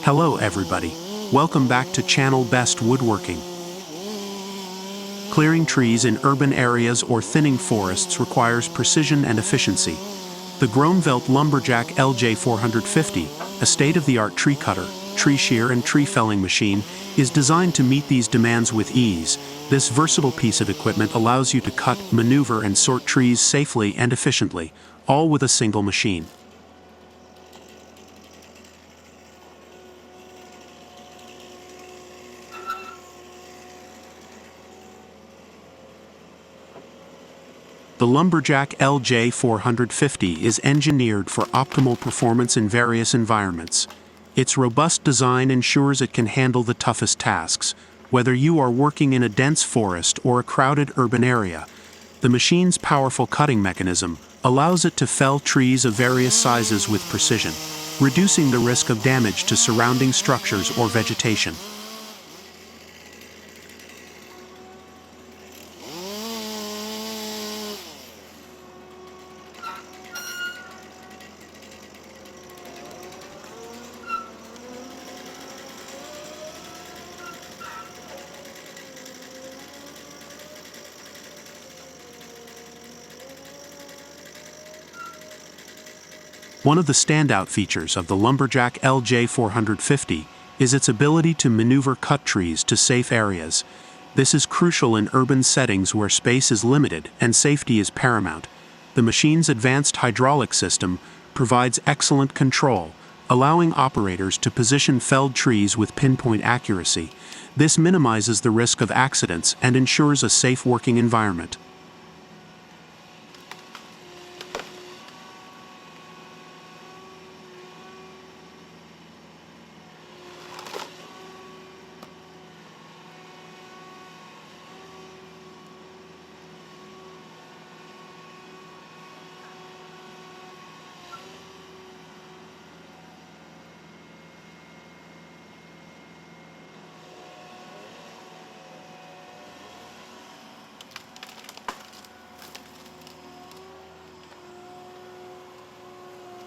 Hello everybody. Welcome back to channel Best Woodworking. Clearing trees in urban areas or thinning forests requires precision and efficiency. The Groeneveld Lumberjack LJ450, a state-of-the-art tree cutter, tree shear and tree felling machine, is designed to meet these demands with ease. This versatile piece of equipment allows you to cut, maneuver and sort trees safely and efficiently, all with a single machine. The Lumberjack LJ450 is engineered for optimal performance in various environments. Its robust design ensures it can handle the toughest tasks, whether you are working in a dense forest or a crowded urban area. The machine's powerful cutting mechanism allows it to fell trees of various sizes with precision, reducing the risk of damage to surrounding structures or vegetation. One of the standout features of the Lumberjack LJ450 is its ability to maneuver cut trees to safe areas. This is crucial in urban settings where space is limited and safety is paramount. The machine's advanced hydraulic system provides excellent control, allowing operators to position felled trees with pinpoint accuracy. This minimizes the risk of accidents and ensures a safe working environment.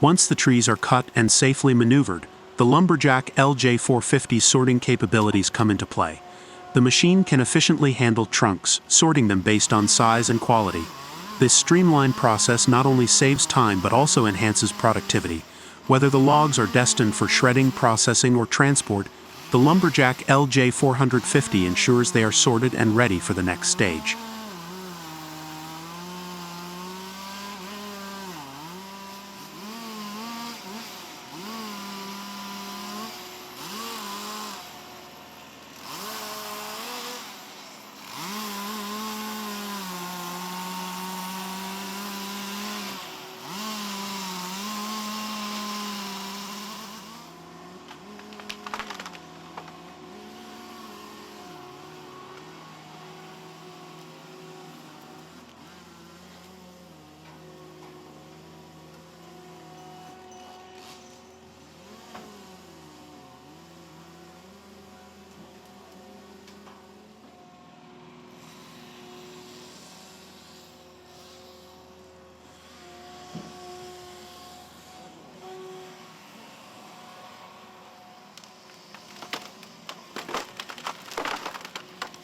Once the trees are cut and safely maneuvered, the Lumberjack LJ450's sorting capabilities come into play. The machine can efficiently handle trunks, sorting them based on size and quality. This streamlined process not only saves time but also enhances productivity. Whether the logs are destined for shredding, processing, or transport, the Lumberjack LJ450 ensures they are sorted and ready for the next stage.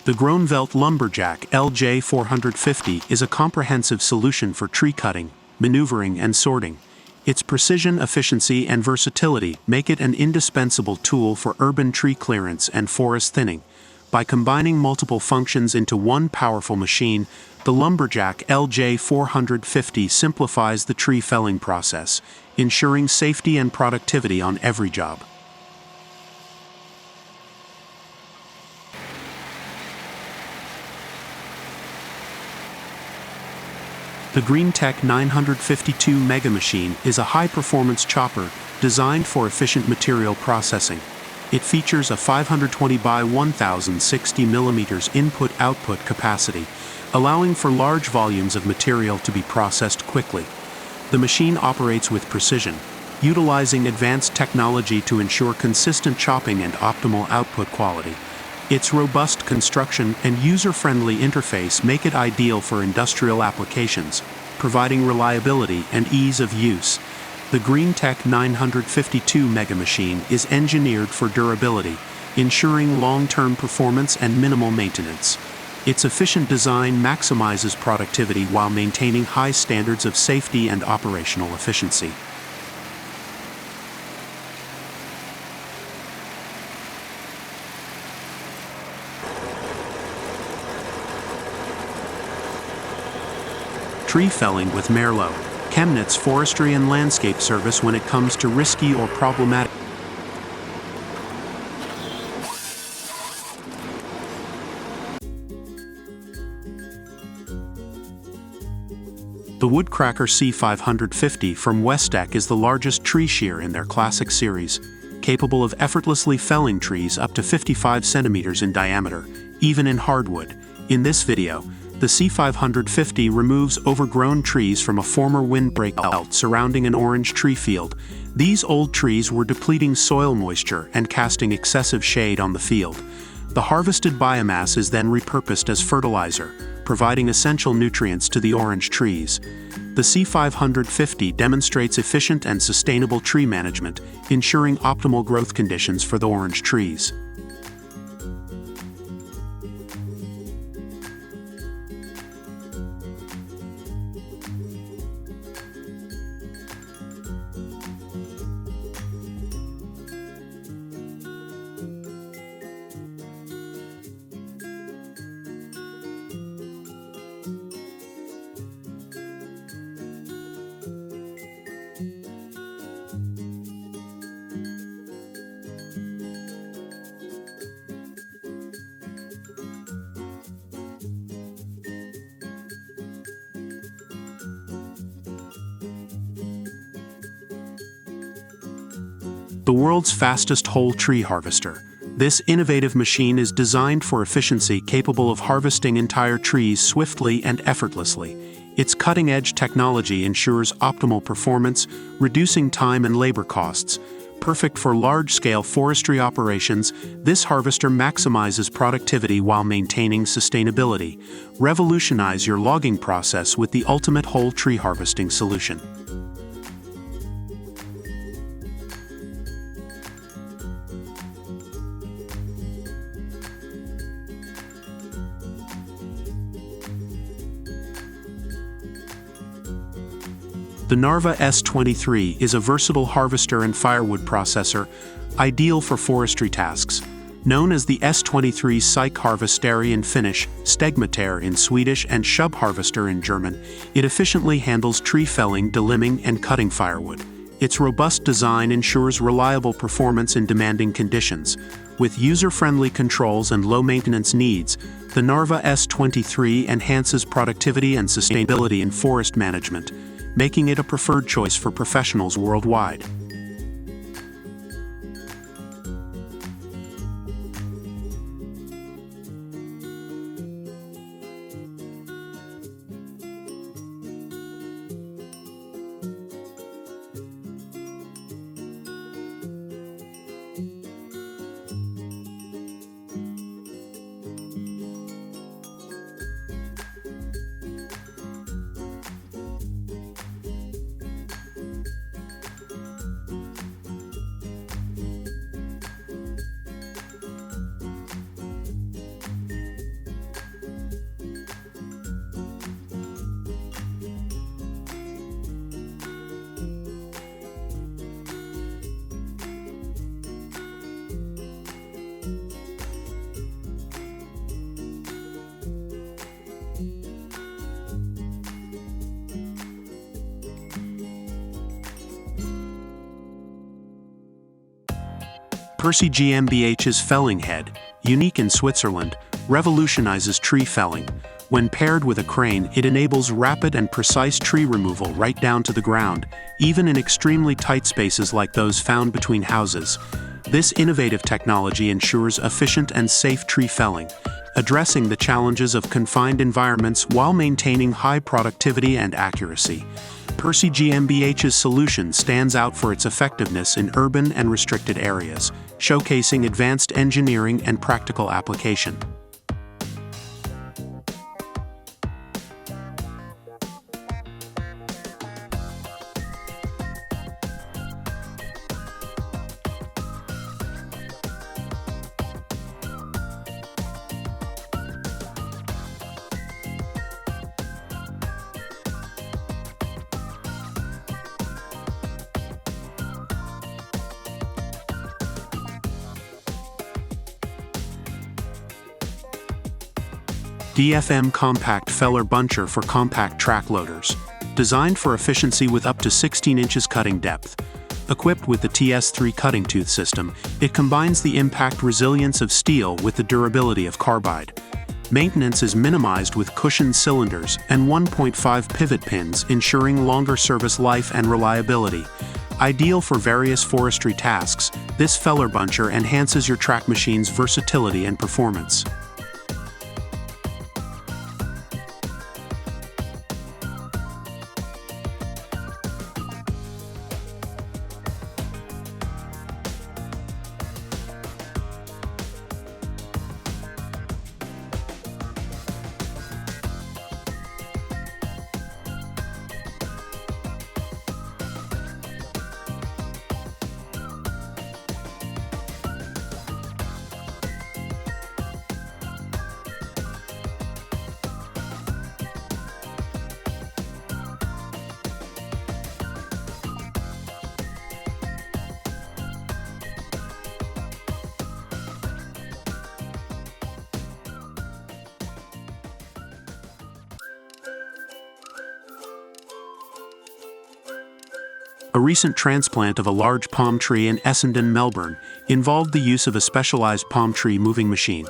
The Groeneveld Lumberjack LJ450 is a comprehensive solution for tree cutting, maneuvering, and sorting. Its precision, efficiency, and versatility make it an indispensable tool for urban tree clearance and forest thinning. By combining multiple functions into one powerful machine, the Lumberjack LJ450 simplifies the tree felling process, ensuring safety and productivity on every job. The GreenTech 952 Mega Machine is a high-performance chopper designed for efficient material processing. It features a 520 by 1060 mm input-output capacity, allowing for large volumes of material to be processed quickly. The machine operates with precision, utilizing advanced technology to ensure consistent chopping and optimal output quality. Its robust construction and user-friendly interface make it ideal for industrial applications, providing reliability and ease of use. The GreenTech 952 Mega Machine is engineered for durability, ensuring long-term performance and minimal maintenance. Its efficient design maximizes productivity while maintaining high standards of safety and operational efficiency. Tree felling with Merlot, Chemnitz Forestry and Landscape Service when it comes to risky or problematic. The Woodcracker C550 from Westec is the largest tree shear in their classic series, capable of effortlessly felling trees up to 55 centimeters in diameter, even in hardwood. In this video, the C550 removes overgrown trees from a former windbreak belt surrounding an orange tree field. These old trees were depleting soil moisture and casting excessive shade on the field. The harvested biomass is then repurposed as fertilizer, providing essential nutrients to the orange trees. The C550 demonstrates efficient and sustainable tree management, ensuring optimal growth conditions for the orange trees. The world's fastest whole tree harvester. This innovative machine is designed for efficiency, capable of harvesting entire trees swiftly and effortlessly. Its cutting-edge technology ensures optimal performance, reducing time and labor costs. Perfect for large-scale forestry operations, this harvester maximizes productivity while maintaining sustainability. Revolutionize your logging process with the ultimate whole tree harvesting solution. The Narva S23 is a versatile harvester and firewood processor, ideal for forestry tasks. Known as the S23 Psych Harvestare in Finnish, Stegmater in Swedish, and Schubharvester in German, it efficiently handles tree felling, delimbing, and cutting firewood. Its robust design ensures reliable performance in demanding conditions. With user-friendly controls and low-maintenance needs, the Narva S23 enhances productivity and sustainability in forest management, making it a preferred choice for professionals worldwide. Percy GmbH's felling head, unique in Switzerland, revolutionizes tree felling. When paired with a crane, it enables rapid and precise tree removal right down to the ground, even in extremely tight spaces like those found between houses. This innovative technology ensures efficient and safe tree felling, addressing the challenges of confined environments while maintaining high productivity and accuracy. Percy GmbH's solution stands out for its effectiveness in urban and restricted areas, showcasing advanced engineering and practical application. DFM Compact Feller Buncher for compact track loaders. Designed for efficiency with up to 16 inches cutting depth. Equipped with the TS3 cutting tooth system, it combines the impact resilience of steel with the durability of carbide. Maintenance is minimized with cushioned cylinders and 1.5 pivot pins, ensuring longer service life and reliability. Ideal for various forestry tasks, this feller buncher enhances your track machine's versatility and performance. A recent transplant of a large palm tree in Essendon, Melbourne, involved the use of a specialized palm tree moving machine.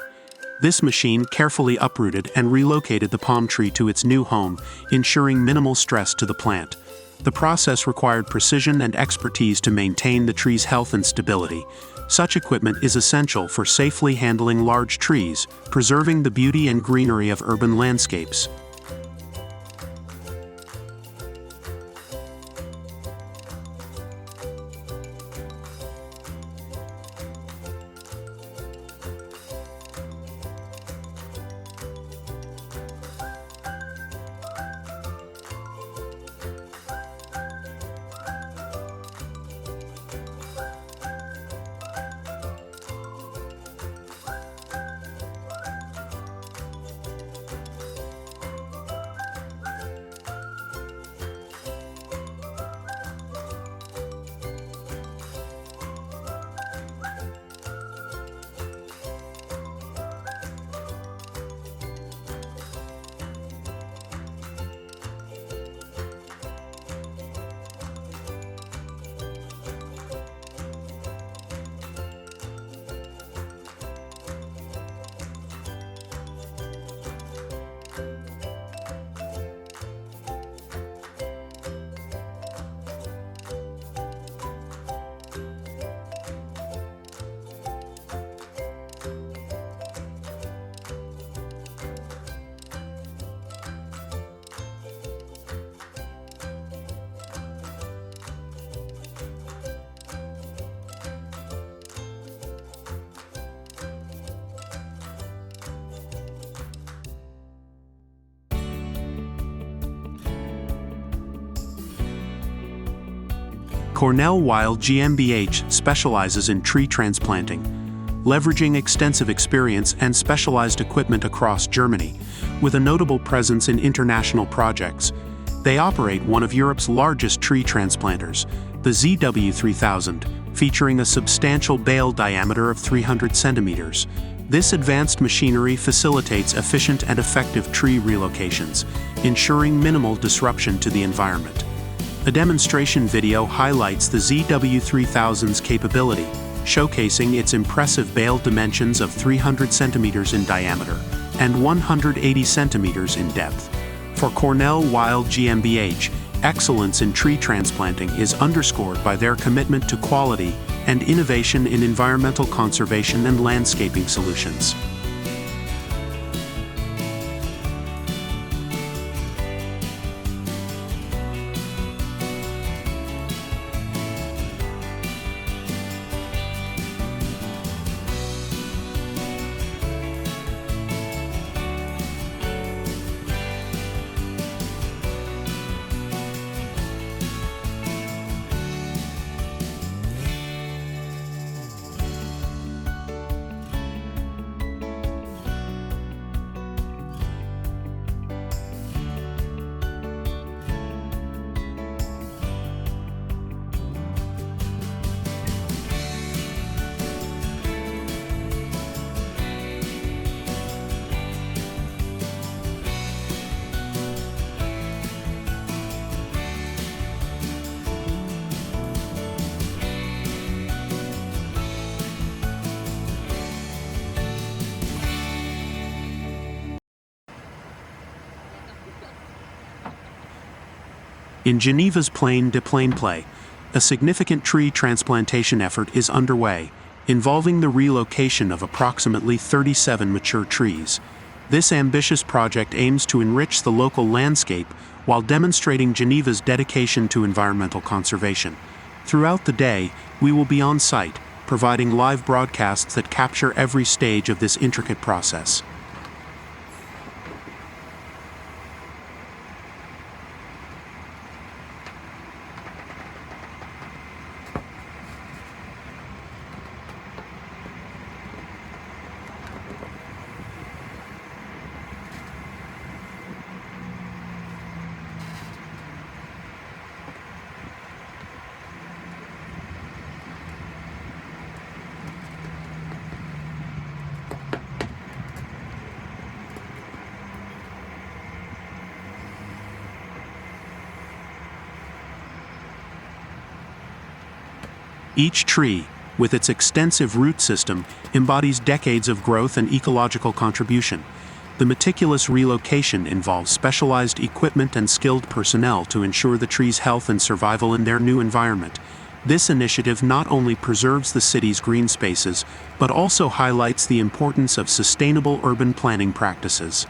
This machine carefully uprooted and relocated the palm tree to its new home, ensuring minimal stress to the plant. The process required precision and expertise to maintain the tree's health and stability. Such equipment is essential for safely handling large trees, preserving the beauty and greenery of urban landscapes. Cornell Weil GmbH specializes in tree transplanting, leveraging extensive experience and specialized equipment across Germany, with a notable presence in international projects. They operate one of Europe's largest tree transplanters, the ZW3000, featuring a substantial bale diameter of 300 centimeters. This advanced machinery facilitates efficient and effective tree relocations, ensuring minimal disruption to the environment. A demonstration video highlights the ZW3000's capability, showcasing its impressive bale dimensions of 300 centimeters in diameter and 180 centimeters in depth. For Cornell Weil GmbH, excellence in tree transplanting is underscored by their commitment to quality and innovation in environmental conservation and landscaping solutions. In Geneva's Plaine de Plainplay, a significant tree transplantation effort is underway, involving the relocation of approximately 37 mature trees. This ambitious project aims to enrich the local landscape while demonstrating Geneva's dedication to environmental conservation. Throughout the day, we will be on site, providing live broadcasts that capture every stage of this intricate process. Each tree, with its extensive root system, embodies decades of growth and ecological contribution. The meticulous relocation involves specialized equipment and skilled personnel to ensure the tree's health and survival in their new environment. This initiative not only preserves the city's green spaces, but also highlights the importance of sustainable urban planning practices.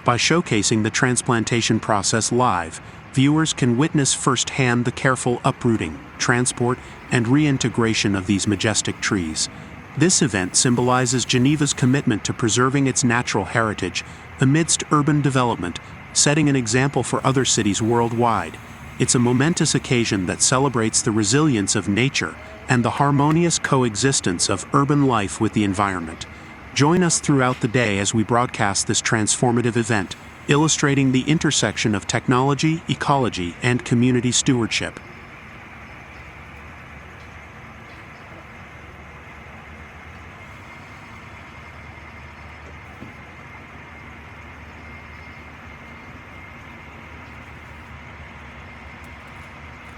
By showcasing the transplantation process live, viewers can witness firsthand the careful uprooting, transport, and reintegration of these majestic trees. This event symbolizes Geneva's commitment to preserving its natural heritage amidst urban development, setting an example for other cities worldwide. It's a momentous occasion that celebrates the resilience of nature and the harmonious coexistence of urban life with the environment. Join us throughout the day as we broadcast this transformative event, illustrating the intersection of technology, ecology, and community stewardship.